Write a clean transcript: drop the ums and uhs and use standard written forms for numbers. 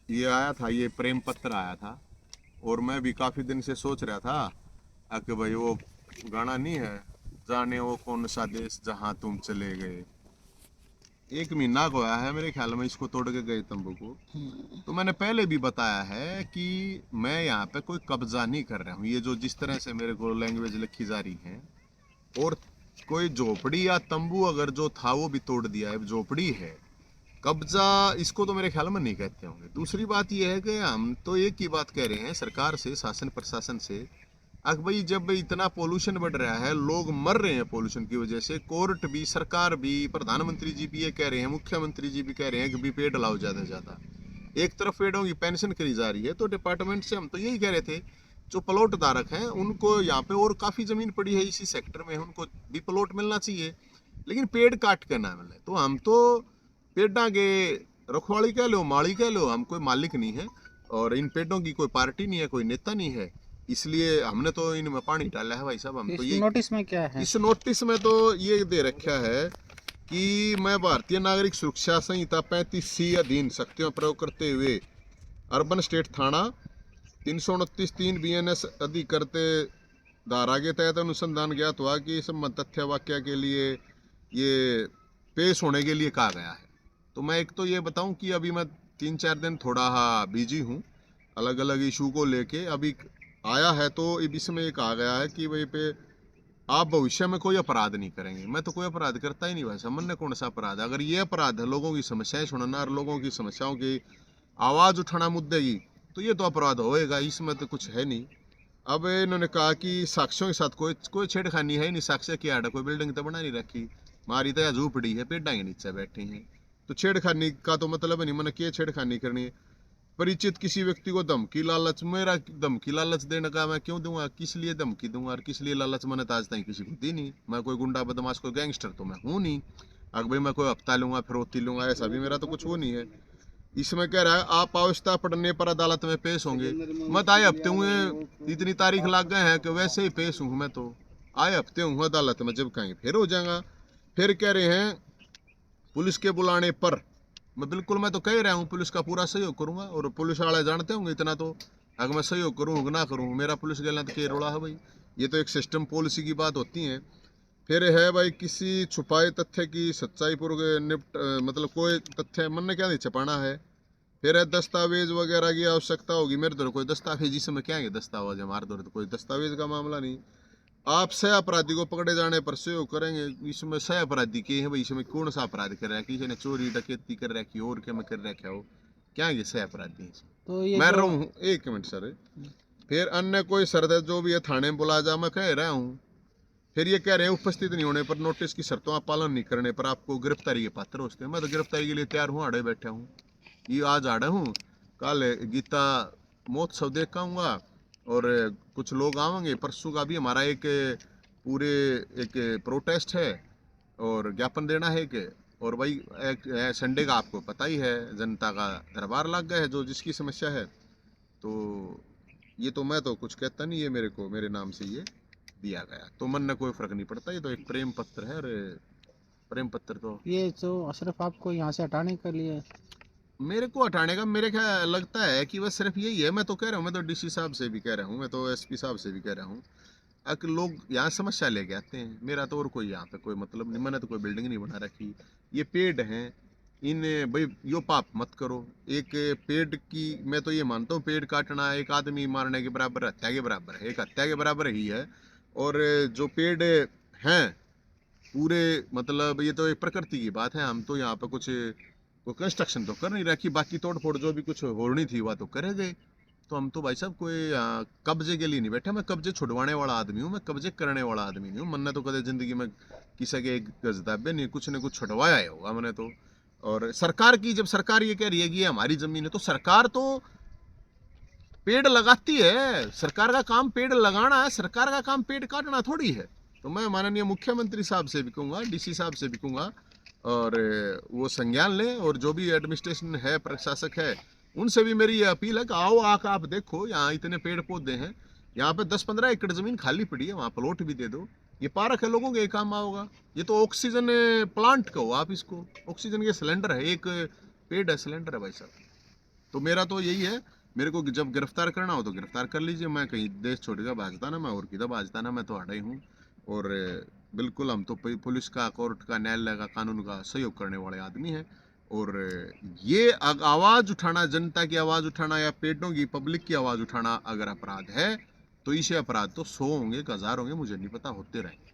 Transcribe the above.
ये आया था, ये प्रेम पत्र आया था। और मैं भी काफी दिन से सोच रहा था कि भाई वो गाना नहीं है, जाने वो कौन सा देश जहां तुम चले गए। एक महीना को आया है मेरे ख्याल में इसको तोड़ के गए तंबू को। तो मैंने पहले भी बताया है कि मैं यहाँ पे कोई कब्जा नहीं कर रहा हूँ। ये जो जिस तरह से मेरे को लैंग्वेज लिखी जा रही है, और कोई झोपड़ी या तंबू अगर जो था वो भी तोड़ दिया है, झोपड़ी है, कब्जा इसको तो मेरे ख्याल में नहीं कहते होंगे। दूसरी बात यह है कि हम तो एक ही बात कह रहे हैं सरकार से, शासन प्रशासन से, अब भाई जब इतना पोल्यूशन बढ़ रहा है, लोग मर रहे हैं पोल्यूशन की वजह से, कोर्ट भी, सरकार भी, प्रधानमंत्री जी भी ये कह रहे हैं, मुख्यमंत्री जी भी कह रहे हैं कि भी पेड़ लाओ ज्यादा से ज्यादा। एक तरफ पेड़ों की पेंशन करी जा रही है, तो डिपार्टमेंट से हम तो यही कह रहे थे, जो प्लॉट धारक हैं उनको यहाँ पे और काफी जमीन पड़ी है इसी सेक्टर में, उनको भी प्लॉट मिलना चाहिए, लेकिन पेड़ काट के ना मिले। तो हम तो पेड़ा के रखवाली कह लो, माली कह लो, हम कोई मालिक नहीं है, और इन पेड़ों की कोई पार्टी नहीं है, कोई नेता नहीं है, इसलिए हमने तो इनमें पानी डाला है भाई साहब। हम तो इस ये, नोटिस में क्या है? इस नोटिस में तो ये दे रखा है कि मैं भारतीय नागरिक सुरक्षा संहिता 35C अधीन शक्तियों प्रयोग करते हुए अर्बन स्टेट थाना 329(3) BNS आदि करते धारा के तहत अनुसंधान ज्ञात हुआ कि संबंध तथ्य वाक्य के लिए ये पेश होने के लिए कहा गया है। तो मैं एक तो ये बताऊं कि अभी मैं 3-4 दिन थोड़ा बिजी हूँ, अलग अलग इशू को लेके अभी आया है। तो इसमें ये कहा गया है कि भाई पे आप भविष्य में कोई अपराध नहीं करेंगे। मैं तो कोई अपराध करता ही नहीं भाई साहब, मन ने कौन सा अपराध है? अगर ये अपराध है लोगों की समस्याएं सुनना और लोगों की समस्याओं की आवाज उठाना मुद्दे की, तो ये तो अपराध होएगा, इसमें तो कुछ है नहीं। अब इन्होंने कहा कि साक्ष्यों के साथ कोई कोई छेड़खानी है नहीं, साक्ष्य की आड़ कोई बिल्डिंग तो बना नहीं रखी, मारी तो या झूपड़ी है, पेड़ा के नीचे बैठे हैं, तो छेड़खानी का तो मतलब नहीं, मैंने क्या छेड़खानी करनी है? परिचित किसी व्यक्ति को धमकी लालच, मेरा धमकी लालच देने का मैं क्यों दूंगा? किस लिए धमकी दूंगा और किस लिए लालच? मैंने तो आज तक किसी को दी नहीं। मैं कोई गुंडा बदमाश, कोई गैंगस्टर तो मैं हूं नहीं। अगर भाई मैं कोई हफ्ता लूंगा फिरौती लूंगा, ऐसा भी मेरा तो कुछ वो नहीं है। इसमें कह रहा है आप आवश्यकता पड़ने पर अदालत में पेश होंगे। मत आए हफ्ते हुए, इतनी तारीख लग गए हैं कि वैसे ही पेश हूँ मैं तो। आए हफ्ते हूँ अदालत में, जब कहेंगे फिर हो जाएगा। फिर कह रहे हैं पुलिस के बुलाने पर, मैं तो कह रहा हूँ पुलिस का पूरा सहयोग करूंगा, और पुलिस वाले जानते होंगे इतना तो, अगर मैं सहयोग करूँ ना करूँ, मेरा पुलिस गला तो क्या रोड़ा है भाई। ये तो एक सिस्टम पॉलिसी की बात होती है। फिर है भाई किसी छुपाए तथ्य की सच्चाई पूर्वक निपट, मतलब कोई तथ्य मन ने क्या नहीं छुपाना है। फिर है दस्तावेज वगैरह की आवश्यकता होगी। मेरे तो कोई दस्तावेज, इसमें क्या है दस्तावेज, हमारे तो कोई दस्तावेज का मामला नहीं। आप सह अपराधी को पकड़े जाने पर सहयोग करेंगे। इसमें सह अपराधी के हैं भाई, इसमें कौन सा अपराध कर रहा है? किसी ने चोरी डकैती कर रखी और क्या मैं कर रखा हो, क्या है ये सह अपराधी है? तो ये मैं जो रहूँ, एक मिनट सर। फिर अन्य कोई शर्त है जो भी है थाने में बुला जा, मैं कह रहा हूँ। फिर ये कह रहे हैं उपस्थित नहीं होने पर, नोटिस की शर्तों का पालन नहीं करने पर आपको गिरफ्तारी के पात्र होते हैं। मैं तो गिरफ्तारी के लिए तैयार हूँ, आड़े बैठा हूँ। ये आज आड़ा हूँ, कल गीता महोत्सव देख आऊँगा, और कुछ लोग आवेंगे। परसों का भी हमारा एक पूरे एक प्रोटेस्ट है और ज्ञापन देना है कि, और भाई एक संडे का आपको पता ही है, जनता का दरबार लग गया है, जो जिसकी समस्या है। तो ये तो मैं तो कुछ कहता नहीं है, मेरे को मेरे नाम से ये दिया गया, तो मन में कोई फर्क नहीं पड़ता। ये तो एक प्रेम पत्र है, और प्रेम पत्र तो ये जो सिर्फ आपको यहाँ से हटाने के लिए? मेरे को हटाने का मेरे ख्याल लगता है कि बस सिर्फ यही है। मैं तो कह रहा हूँ, मैं तो DC साहब से भी कह रहा हूँ, मैं तो SP साहब से भी कह रहा हूँ, कि लोग यहाँ समस्या लेके आते हैं। मेरा तो और कोई यहाँ पे कोई मतलब नहीं, मैंने तो कोई बिल्डिंग नहीं बना रखी। ये पेड़ हैं, इन भाई यो पाप मत करो। एक पेड़ की, मैं तो ये मानता हूँ पेड़ काटना एक आदमी मारने के बराबर, हत्या के बराबर है, एक हत्या के बराबर ही है। और जो पेड़ हैं पूरे, मतलब ये तो एक प्रकृति की बात है। हम तो यहाँ पे कुछ कोई कंस्ट्रक्शन तो कर नहीं रखी, बाकी तोड़ फोड़ जो भी कुछ होनी थी वह तो करे गए। तो हम तो भाई साहब कोई कब्जे के लिए नहीं बैठे। मैं कब्जे छुड़वाने वाला आदमी हूँ, मैं कब्जे करने वाला आदमी नहीं हूँ। मैंने तो कदे जिंदगी में किसी के एक गजदाबे नहीं, कुछ न कुछ छुड़वाया ही होगा मैंने तो। और सरकार की, जब सरकार ये कह रही है कि ये हमारी जमीन है, तो सरकार तो पेड़ लगाती है। सरकार का काम पेड़ लगाना है, सरकार का काम पेड़ काटना थोड़ी है। तो मैं माननीय मुख्यमंत्री साहब से भी कहूँगा, DC साहब से भी कहूँगा, और वो संज्ञान लें, और जो भी एडमिनिस्ट्रेशन है, प्रशासक है, उनसे भी मेरी ये अपील है कि आओ आकर आप देखो, यहाँ इतने पेड़ पौधे हैं, यहाँ पे 10-15 एकड़ जमीन खाली पड़ी है, वहाँ प्लॉट भी दे दो। ये पार्क है, लोगों के काम आओगा। ये तो ऑक्सीजन प्लांट कहो आप इसको, ऑक्सीजन के सिलेंडर है, एक पेड़ है, सिलेंडर है भाई साहब। तो मेरा तो यही है, मेरे को जब गिरफ्तार करना हो तो गिरफ्तार कर लीजिए, मैं कहीं देश छोड़ के भाजता ना, मैं और किधर भाजता ना, मैं तो अड़ा ही हूँ। और बिल्कुल हम तो पुलिस का, कोर्ट का, न्यायालय का, कानून का सहयोग करने वाले आदमी हैं। और ये आवाज़ उठाना, जनता की आवाज़ उठाना या पेटों की, पब्लिक की आवाज़ उठाना अगर अपराध है, तो इसे अपराध तो 100 होंगे, 1000 होंगे, मुझे नहीं पता, होते रहे।